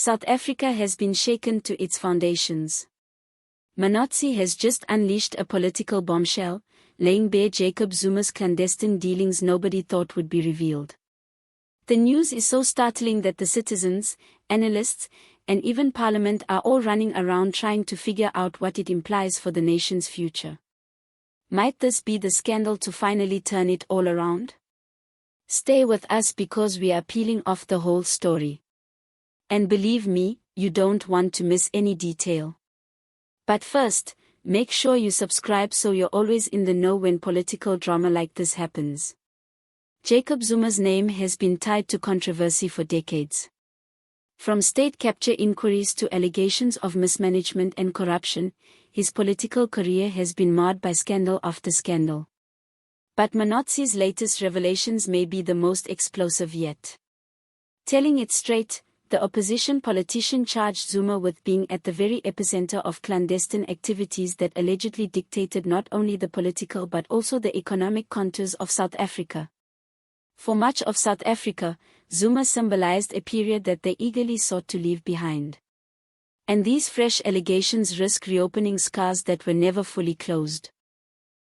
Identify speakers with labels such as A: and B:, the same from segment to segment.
A: South Africa has been shaken to its foundations. MKHWANAZI has just unleashed a political bombshell, laying bare Jacob Zuma's clandestine dealings nobody thought would be revealed. The news is so startling that the citizens, analysts, and even Parliament are all running around trying to figure out what it implies for the nation's future. Might this be the scandal to finally turn it all around? Stay with us because we are peeling off the whole story. And believe me, you don't want to miss any detail. But first, make sure you subscribe so you're always in the know when political drama like this happens. Jacob Zuma's name has been tied to controversy for decades. From state capture inquiries to allegations of mismanagement and corruption, his political career has been marred by scandal after scandal. But MKHWANAZI's latest revelations may be the most explosive yet. Telling it straight, the opposition politician charged Zuma with being at the very epicenter of clandestine activities that allegedly dictated not only the political but also the economic contours of South Africa. For much of South Africa, Zuma symbolized a period that they eagerly sought to leave behind. And these fresh allegations risk reopening scars that were never fully closed.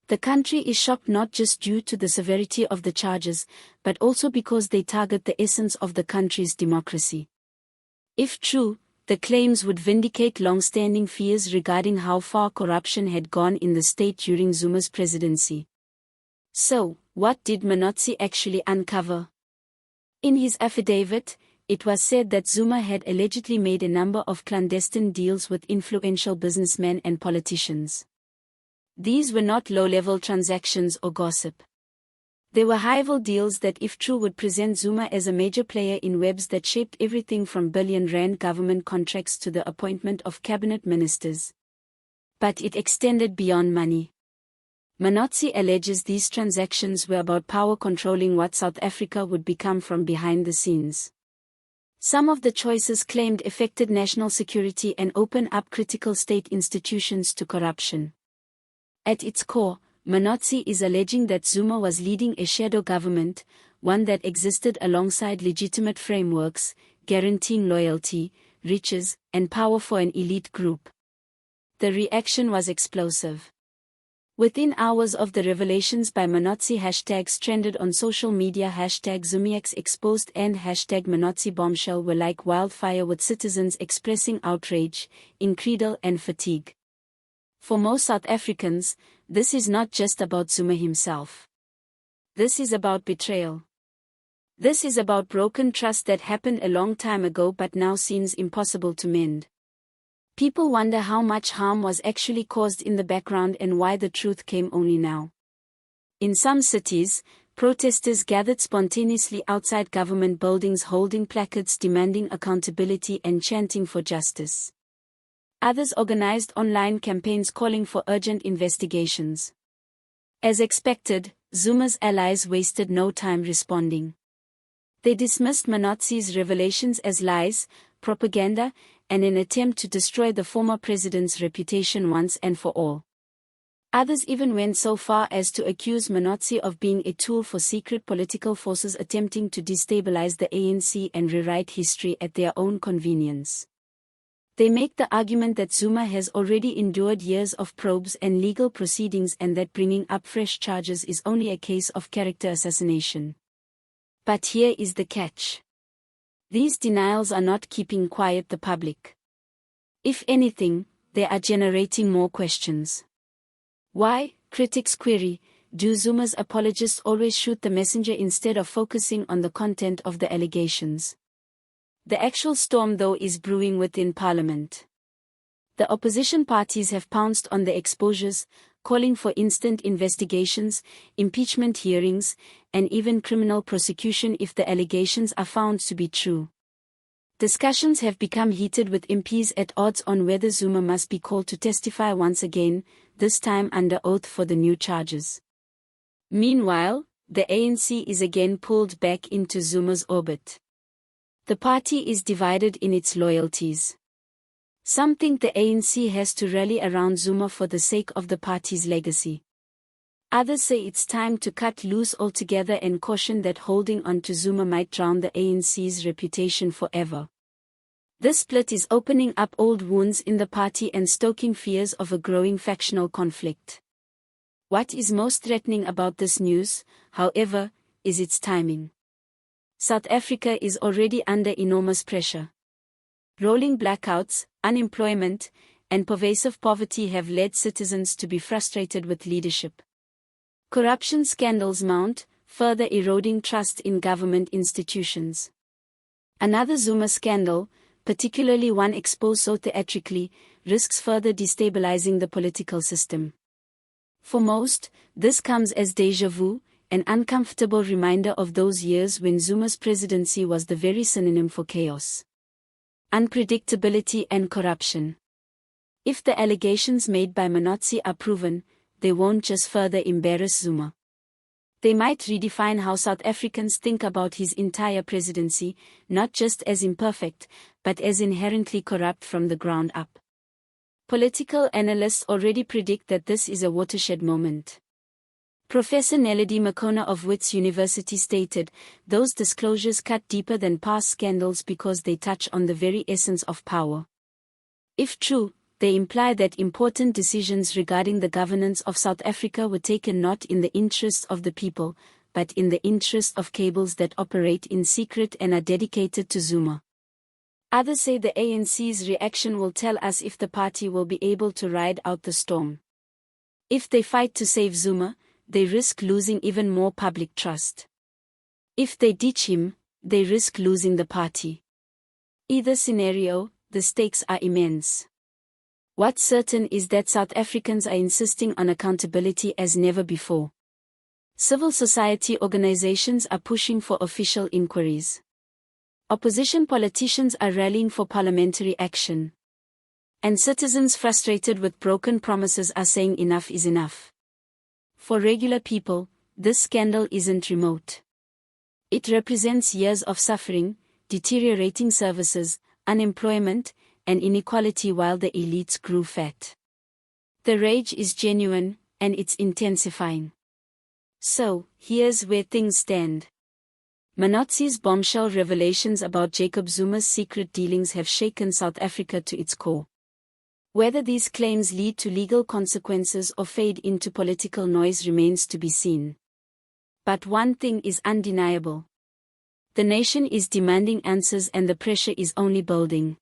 A: The country is shocked not just due to the severity of the charges, but also because they target the essence of the country's democracy. If true, the claims would vindicate long-standing fears regarding how far corruption had gone in the state during Zuma's presidency. So, what did MKHWANAZI actually uncover? In his affidavit, it was said that Zuma had allegedly made a number of clandestine deals with influential businessmen and politicians. These were not low-level transactions or gossip. They were high-level deals that, if true, would present Zuma as a major player in webs that shaped everything from billion-rand government contracts to the appointment of cabinet ministers. But it extended beyond money. MKHWANAZI alleges these transactions were about power controlling what South Africa would become from behind the scenes. Some of the choices claimed affected national security and opened up critical state institutions to corruption. At its core, MKHWANAZI is alleging that Zuma was leading a shadow government, one that existed alongside legitimate frameworks, guaranteeing loyalty, riches, and power for an elite group. The reaction was explosive. Within hours of the revelations by MKHWANAZI, hashtags trended on social media. #ZumaX exposed and #MKHWANAZI bombshell were like wildfire, with citizens expressing outrage, incredulity, and fatigue. For most South Africans, this is not just about Zuma himself. This is about betrayal. This is about broken trust that happened a long time ago but now seems impossible to mend. People wonder how much harm was actually caused in the background and why the truth came only now. In some cities, protesters gathered spontaneously outside government buildings holding placards demanding accountability and chanting for justice. Others organized online campaigns calling for urgent investigations. As expected, Zuma's allies wasted no time responding. They dismissed MKHWANAZI's revelations as lies, propaganda, and an attempt to destroy the former president's reputation once and for all. Others even went so far as to accuse MKHWANAZI of being a tool for secret political forces attempting to destabilize the ANC and rewrite history at their own convenience. They make the argument that Zuma has already endured years of probes and legal proceedings and that bringing up fresh charges is only a case of character assassination. But here is the catch. These denials are not keeping quiet the public. If anything, they are generating more questions. Why, critics query, do Zuma's apologists always shoot the messenger instead of focusing on the content of the allegations? The actual storm, though, is brewing within Parliament. The opposition parties have pounced on the exposures, calling for instant investigations, impeachment hearings, and even criminal prosecution if the allegations are found to be true. Discussions have become heated, with MPs at odds on whether Zuma must be called to testify once again, this time under oath for the new charges. Meanwhile, the ANC is again pulled back into Zuma's orbit. The party is divided in its loyalties. Some think the ANC has to rally around Zuma for the sake of the party's legacy. Others say it's time to cut loose altogether and caution that holding on to Zuma might drown the ANC's reputation forever. This split is opening up old wounds in the party and stoking fears of a growing factional conflict. What is most threatening about this news, however, is its timing. South Africa is already under enormous pressure. Rolling blackouts, unemployment, and pervasive poverty have led citizens to be frustrated with leadership. Corruption scandals mount, further eroding trust in government institutions. Another Zuma scandal, particularly one exposed so theatrically, risks further destabilizing the political system. For most, this comes as déjà vu, an uncomfortable reminder of those years when Zuma's presidency was the very synonym for chaos, unpredictability and corruption. If the allegations made by Manotsi are proven, they won't just further embarrass Zuma. They might redefine how South Africans think about his entire presidency, not just as imperfect, but as inherently corrupt from the ground up. Political analysts already predict that this is a watershed moment. Professor Nelady Makona of Wits University stated, "Those disclosures cut deeper than past scandals because they touch on the very essence of power. If true, they imply that important decisions regarding the governance of South Africa were taken not in the interests of the people, but in the interest of cables that operate in secret and are dedicated to Zuma." Others say the ANC's reaction will tell us if the party will be able to ride out the storm. If they fight to save Zuma, they risk losing even more public trust. If they ditch him, they risk losing the party. Either scenario, the stakes are immense. What's certain is that South Africans are insisting on accountability as never before. Civil society organizations are pushing for official inquiries. Opposition politicians are rallying for parliamentary action. And citizens frustrated with broken promises are saying enough is enough. For regular people, this scandal isn't remote. It represents years of suffering, deteriorating services, unemployment, and inequality while the elites grew fat. The rage is genuine, and it's intensifying. So, here's where things stand. MKHWANAZI'S bombshell revelations about Jacob Zuma's secret dealings have shaken South Africa to its core. Whether these claims lead to legal consequences or fade into political noise remains to be seen. But one thing is undeniable. The nation is demanding answers and the pressure is only building.